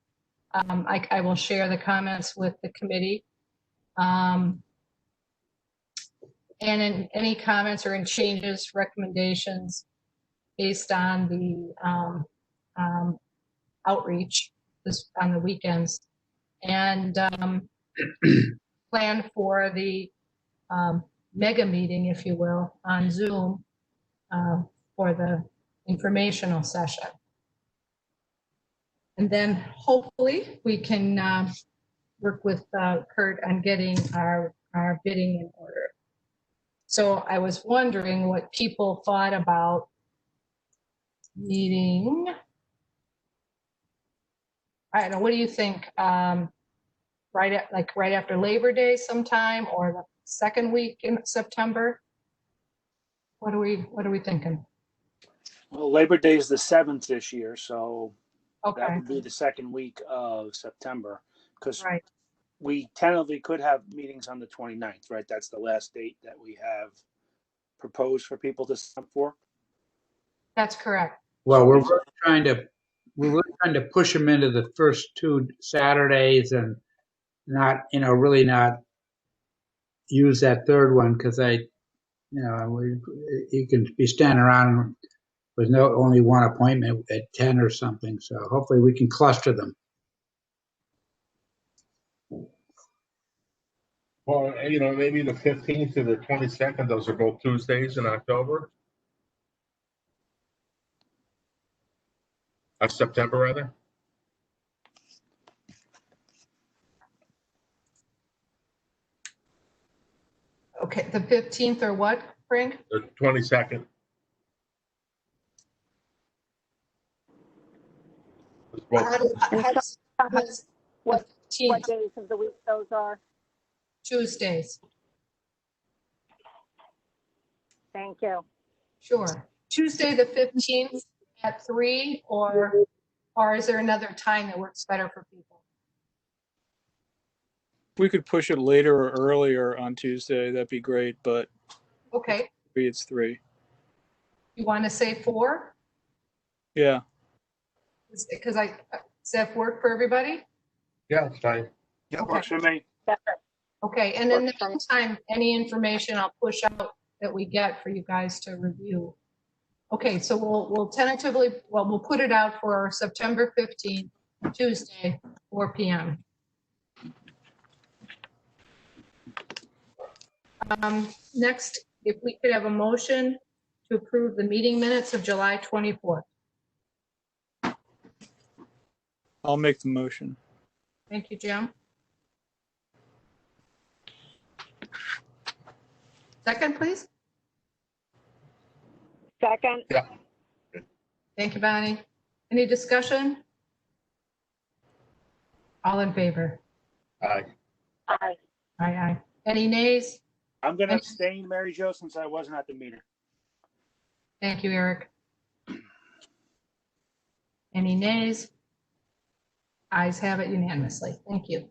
I will share the comments with the committee. And in any comments or in changes, recommendations based on the outreach this on the weekends, and plan for the mega meeting, if you will, on Zoom for the informational session. And then hopefully we can work with Kurt on getting our bidding in order. So I was wondering what people thought about meeting. I don't know, what do you think? Right after Labor Day sometime, or the second week in September? What are we thinking? Well, Labor Day is the 7th this year, so that Okay, would be the second week of September. Because right. we tentatively could have meetings on the 29th, right? That's the last date that we have proposed for people to sign up for. That's correct. Well, we're really trying to push them into the first 2 Saturdays and not, really not use that third one, because you can be standing around with only one appointment at 10 or something. So hopefully we can cluster them. Well, maybe the 15th or the 22nd, those are both Tuesdays in October. September, rather. Okay, the 15th or what, Frank? The 22nd. What 15th, days of the week those are? Tuesdays. Thank you. Sure. Tuesday, the 15th at 3, or is there another time that works better for people? If we could push it later or earlier on Tuesday, that'd be great, but Okay, it's 3. you want to say 4? Yeah. Because does that work for everybody? Yeah, it's fine. That works for me. Better. Okay, and in the meantime, any information I'll push out that we get for you guys to review. Okay, so we'll tentatively, we'll put it out for September 15th, Tuesday, 4 p.m. Next, if we could have a motion to approve the meeting minutes of July 24th. I'll make the motion. Thank you, Jim. Second, please. Second, Thank you, Bonnie. Any discussion? All in favor? Aye. aye. Aye, aye. Any nays? I'm going to abstain, Mary Jo, since I wasn't at the meeting. Thank you, Eric. Any nays? Ayes have it unanimously. Thank you.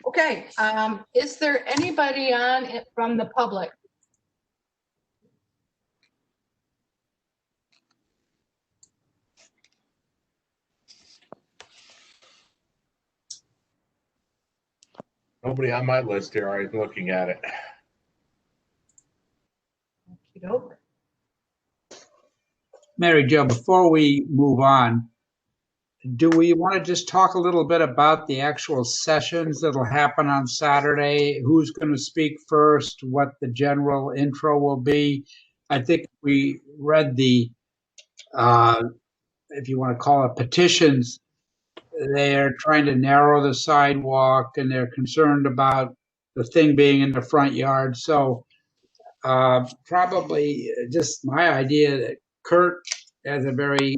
Okay, is there anybody on it from the public? Nobody on my list here. I'm looking at it. Okey-doke. Mary Jo, before we move on, do we want to just talk a little bit about the actual sessions that'll happen on Saturday? Who's going to speak first? What the general intro will be? I think we read the, if you want to call it petitions. They're trying to narrow the sidewalk and they're concerned about the thing being in the front yard. So probably just my idea that Kurt has a very,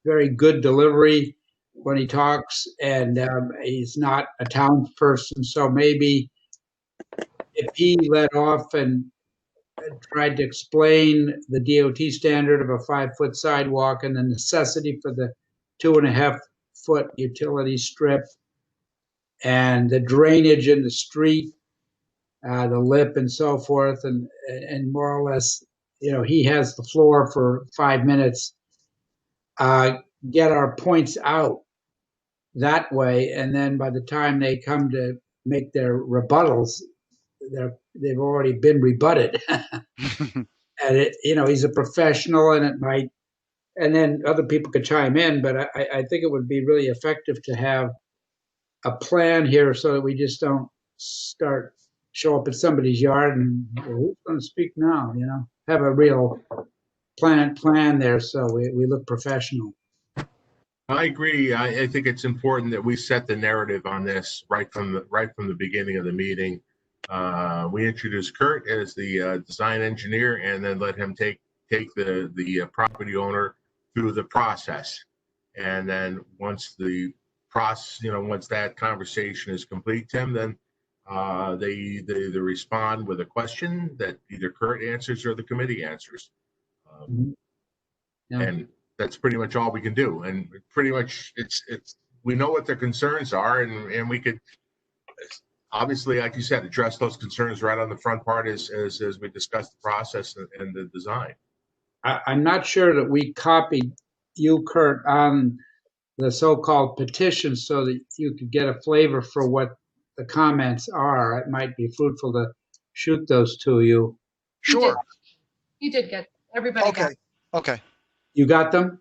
very good delivery when he talks, and he's not a townsperson. So maybe if he led off and tried to explain the DOT standard of a 5-foot sidewalk and the necessity for the 2.5-foot utility strip and the drainage in the street, the lip and so forth, and more or less, he has the floor for 5 minutes. Get our points out that way, and then by the time they come to make their rebuttals, they've already been rebutted. And he's a professional, and it might, and then other people could chime in, but I think it would be really effective to have a plan here so that we just don't show up at somebody's yard and, well, who's going to speak now? Have a real plan there so we look professional. I agree. I think it's important that we set the narrative on this right from the beginning of the meeting. We introduce Kurt as the design engineer, and then let him take the property owner through the process. And then once once that conversation is complete, Tim, then they respond with a question that either Kurt answers or the committee answers. Yeah. And that's pretty much all we can do. And pretty much we know what their concerns are, and we could obviously, like you said, address those concerns right on the front part as we discuss the process and the design. I'm not sure that we copied you, Kurt, on the so-called petition so that you could get a flavor for what the comments are. It might be fruitful to shoot those to you. Sure. You did get, everybody got. Okay. You got them?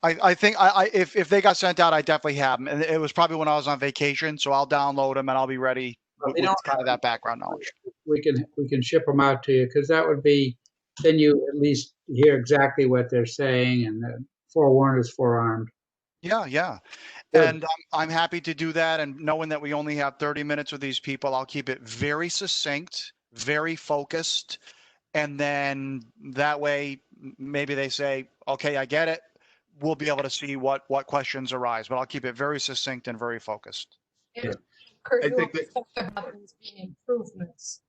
I think if they got sent out, I definitely have them. And it was probably when I was on vacation, so I'll download them and I'll be ready with kind of that background knowledge. We can ship them out to you, because that would be, then you at least hear exactly what they're saying, and forewarned is forearmed. Yeah. Good. And I'm happy to do that. And knowing that we only have 30 minutes with these people, I'll keep it very succinct, very focused. And then that way, maybe they say, okay, I get it. We'll be able to see what questions arise, but I'll keep it very succinct and very focused. And Kurt, I you think also talked about these being improvements.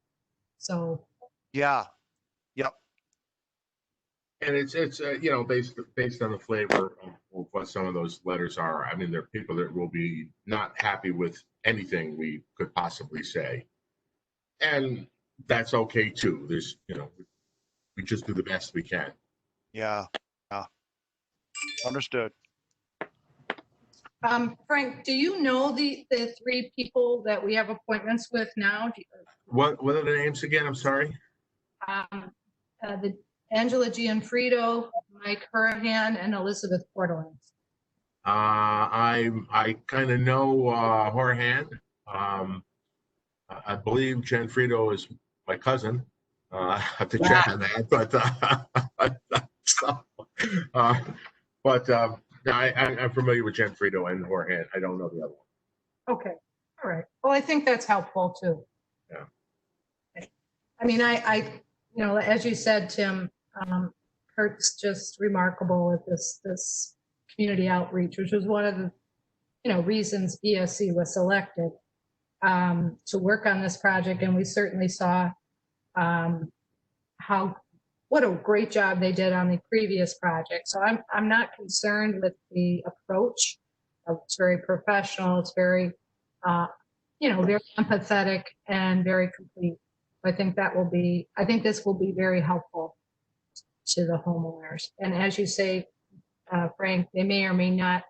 So. Yeah. Yep. And it's based on the flavor of what some of those letters are. I mean, there are people that will be not happy with anything we could possibly say, and that's okay too. There's we just do the best we can. Yeah. Understood. Frank, do you know the 3 people that we have appointments with now? What are the names again? I'm sorry. The Angela Gianfrido, Mike Hurahan, and Elizabeth Portland. I kind of know Hurahan. I believe Gianfrido is my cousin. I have to check on that, but I'm familiar with Gianfrido and Hurahan. I don't know the other one. Okay, all right. Well, I think that's helpful too. Yeah. I mean, I as you said, Tim, Kurt's just remarkable at this community outreach, which was one of the reasons ESC was selected to work on this project, and we certainly saw what a great job they did on the previous project. So I'm not concerned with the approach. It's very professional. It's very very empathetic and very complete. I think this will be very helpful to the homeowners. And as you say, Frank, they may or may not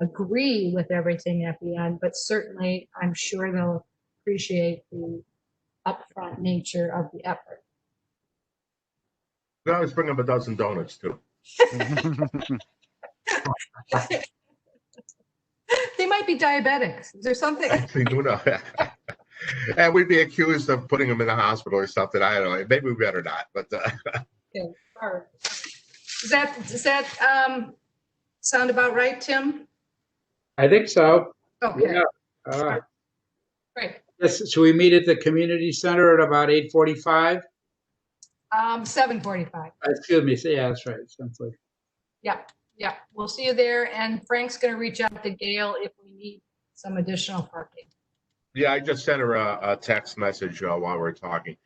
agree with everything at the end, but certainly I'm sure they'll appreciate the upfront nature of the effort. We always bring them a dozen donuts too. They might be diabetics. Is there something? Actually, who knows? And we'd be accused of putting them in the hospital or something. I don't know. Maybe we better not. But Okay, all right. Does that sound about right, Tim? I think so. Okay, Yeah. Uh, great. yes, so we meet at the community center at about 8:45? 7:45. Excuse me. Yeah, that's right. Simply. Yeah, we'll see you there. And Frank's going to reach out to Gail if we need some additional parking. yeah, I just sent her a text message while we're talking.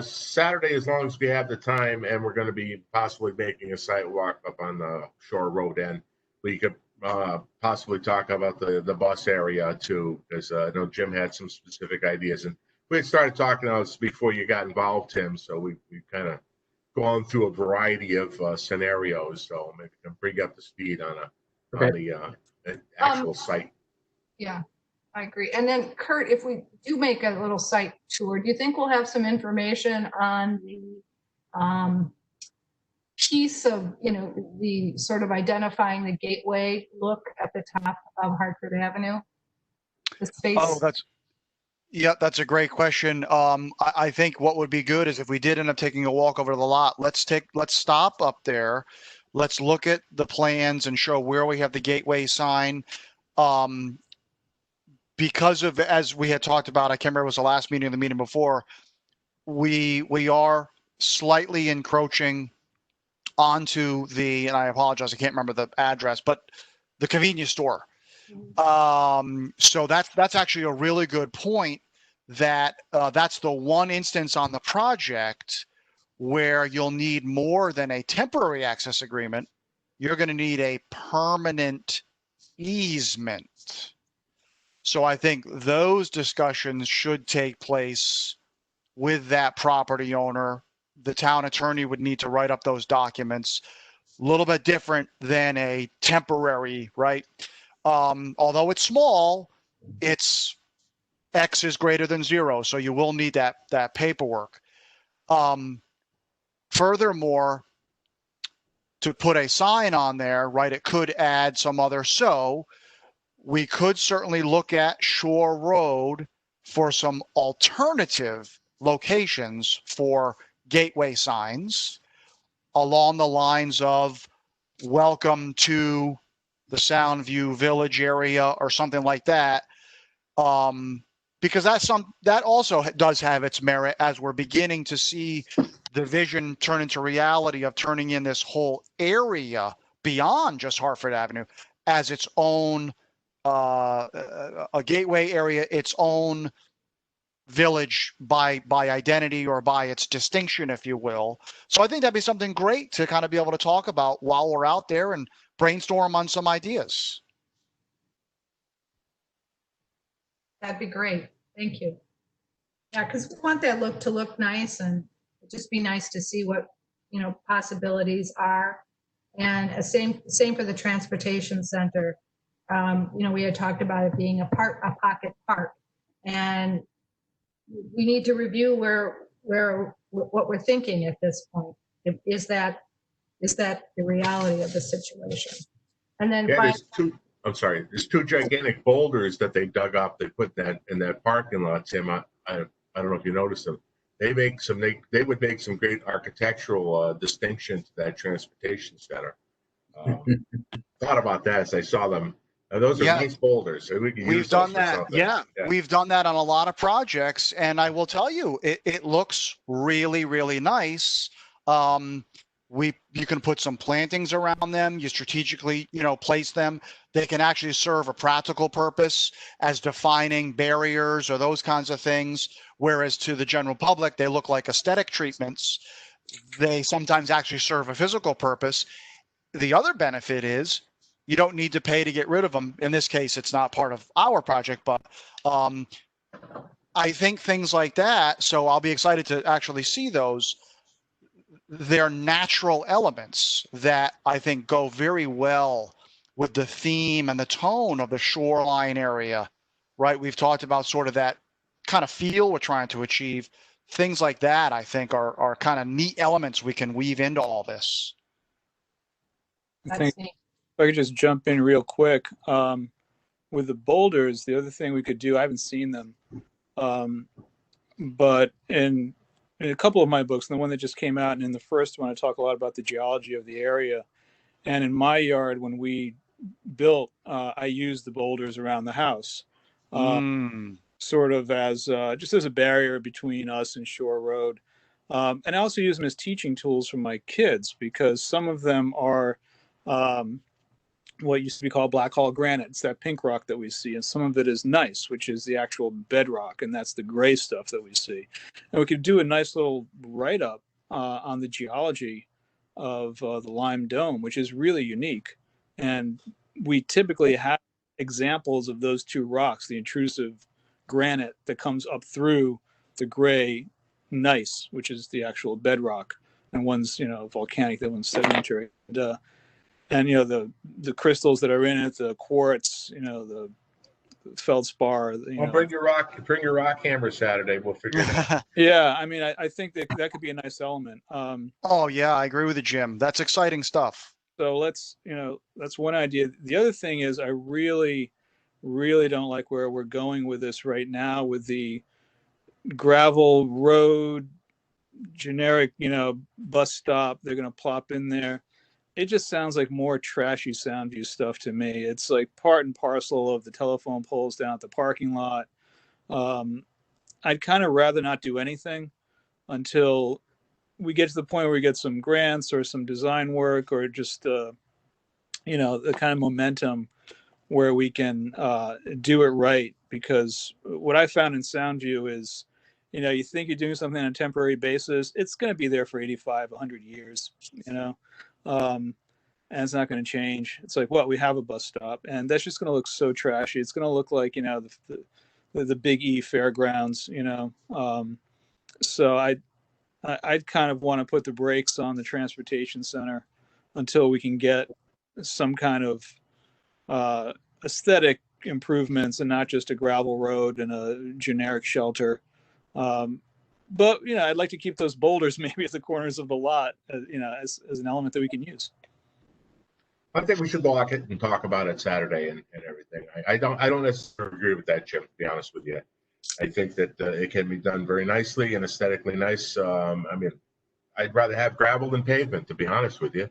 Saturday, as long as we have the time, and we're going to be possibly making a site walk up on the Shore Road end, we could possibly talk about the bus area too, because I know Jim had some specific ideas, and we had started talking about this before you got involved, Tim. So we've kind of gone through a variety of scenarios, so maybe we can bring you up to speed on the actual site. Yeah, I agree. And then Kurt, if we do make a little site tour, do you think we'll have some information on the piece of, the sort of identifying the gateway look at the top of Hartford Avenue? The space? Oh, that's a great question. I think what would be good is if we did end up taking a walk over to the lot, let's stop up there. Let's look at the plans and show where we have the gateway sign. Because of, as we had talked about, I can't remember, it was the last meeting or the meeting before, we are slightly encroaching onto the, and I apologize, I can't remember the address, but the convenience store. So that's actually a really good point, that that's the one instance on the project where you'll need more than a temporary access agreement. You're going to need a permanent easement. So I think those discussions should take place with that property owner. The town attorney would need to write up those documents. A little bit different than a temporary, right? Although it's small, it's X is greater than 0. So you will need that paperwork. Furthermore, to put a sign on there, right, it could add some other, so we could certainly look at Shore Road for some alternative locations for gateway signs along the lines of welcome to the Soundview Village area or something like that. Because that also does have its merit, as we're beginning to see the vision turn into reality of turning in this whole area beyond just Hartford Avenue as its own a gateway area, its own village by identity or by its distinction, if you will. So I think that'd be something great to kind of be able to talk about while we're out there and brainstorm on some ideas. That'd be great. Thank you. Yeah, because we want that look to look nice, and it'd just be nice to see what, possibilities are. And same for the transportation center. We had talked about it being a pocket park, and we need to review what we're thinking at this point. Is that the reality of the situation? And then Yeah, there's two gigantic boulders that they dug up. They put that in that parking lot, Tim. I don't know if you noticed them. They would make some great architectural distinction to that transportation center. Thought about that as I saw them. Those are nice boulders. So we've done that. Yeah, we've done that on a lot of projects, and I will tell you, it looks really, really nice. You can put some plantings around them. You strategically, place them. They can actually serve a practical purpose as defining barriers or those kinds of things. Whereas to the general public, they look like aesthetic treatments. They sometimes actually serve a physical purpose. The other benefit is you don't need to pay to get rid of them. In this case, it's not part of our project, but I think things like that. So I'll be excited to actually see those. They're natural elements that I think go very well with the theme and the tone of the shoreline area, right? We've talked about sort of that kind of feel we're trying to achieve. Things like that, I think, are kind of neat elements we can weave into all this. I think That's neat. if I could just jump in real quick, with the boulders, the other thing we could do, I haven't seen them, but in a couple of my books, and the one that just came out, and in the first one, I talk a lot about the geology of the area. And in my yard, when we built, I used the boulders around the house, sort of as just as a barrier between us and Shore Road. And I also use them as teaching tools for my kids, because some of them are what used to be called black hall granite. It's that pink rock that we see, and some of it is gneiss, which is the actual bedrock, and that's the gray stuff that we see. And we could do a nice little write-up on the geology of the Lime Dome, which is really unique. And we typically have examples of those two rocks, the intrusive granite that comes up through the gray gneiss, which is the actual bedrock, and one's volcanic, the one's sedimentary. And the crystals that are in it, the quartz, the feldspar. Well, bring your rock hammer Saturday. We'll figure it out. Yeah, I mean, I think that could be a nice element. Oh yeah, I agree with you, Jim. That's exciting stuff. So that's one idea. The other thing is, I really, really don't like where we're going with this right now with the gravel road, generic, bus stop. They're going to plop in there. It just sounds like more trashy Soundview stuff to me. It's like part and parcel of the telephone poles down at the parking lot. I'd kind of rather not do anything until we get to the point where we get some grants or some design work, or just the kind of momentum where we can do it right. Because what I found in Soundview is, you think you're doing something on a temporary basis, it's going to be there for 85, 100 years, and it's not going to change. It's like, we have a bus stop, and that's just going to look so trashy. It's going to look like, the Big E fairgrounds, so I'd kind of want to put the brakes on the transportation center until we can get some kind of aesthetic improvements, and not just a gravel road and a generic shelter. But I'd like to keep those boulders maybe at the corners of the lot, as an element that we can use. I think we should lock it and talk about it Saturday and everything. I don't necessarily agree with that, Jim, to be honest with you. I think that it can be done very nicely and aesthetically nice. I mean, I'd rather have gravel than pavement, to be honest with you.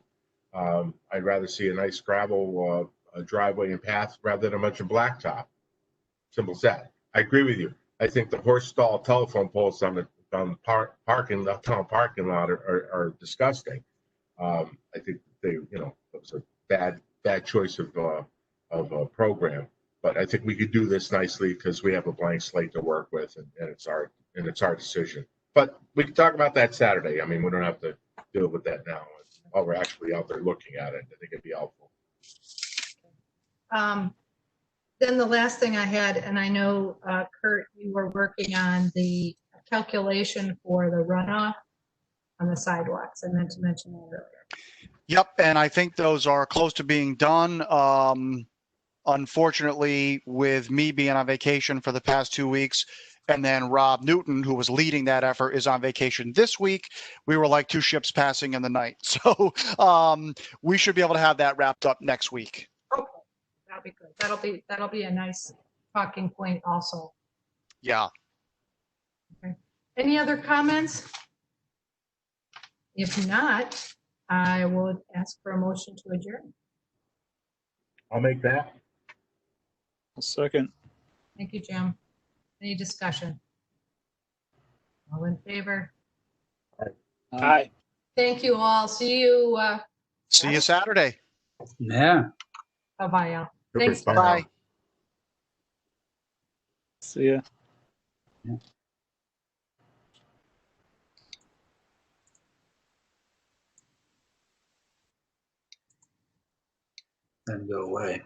I'd rather see a nice gravel driveway and path rather than a bunch of blacktop. Simple as that. I agree with you. I think the horse stall telephone poles on the tunnel parking lot are disgusting. I think it was a bad choice of program. But I think we could do this nicely because we have a blank slate to work with, and it's our decision. But we can talk about that Saturday. I mean, we don't have to deal with that now. While we're actually out there looking at it, I think it'd be helpful. Then the last thing I had, and I know, Kurt, you were working on the calculation for the runoff on the sidewalks. I meant to mention that earlier. Yep, and I think those are close to being done. Unfortunately, with me being on vacation for the past 2 weeks, and then Rob Newton, who was leading that effort, is on vacation this week, we were like two ships passing in the night. So we should be able to have that wrapped up next week. Okay, that'll be good. That'll be a nice talking point also. Yeah. Okay. Any other comments? If not, I will ask for a motion to adjourn. I'll make that. A second. Thank you, Jim. Any discussion? All in favor? Aye. Thank you all. See you. See you Saturday. Yeah. Bye-bye, Al. Super. Thanks. Bye. Bye. See ya. Then go away.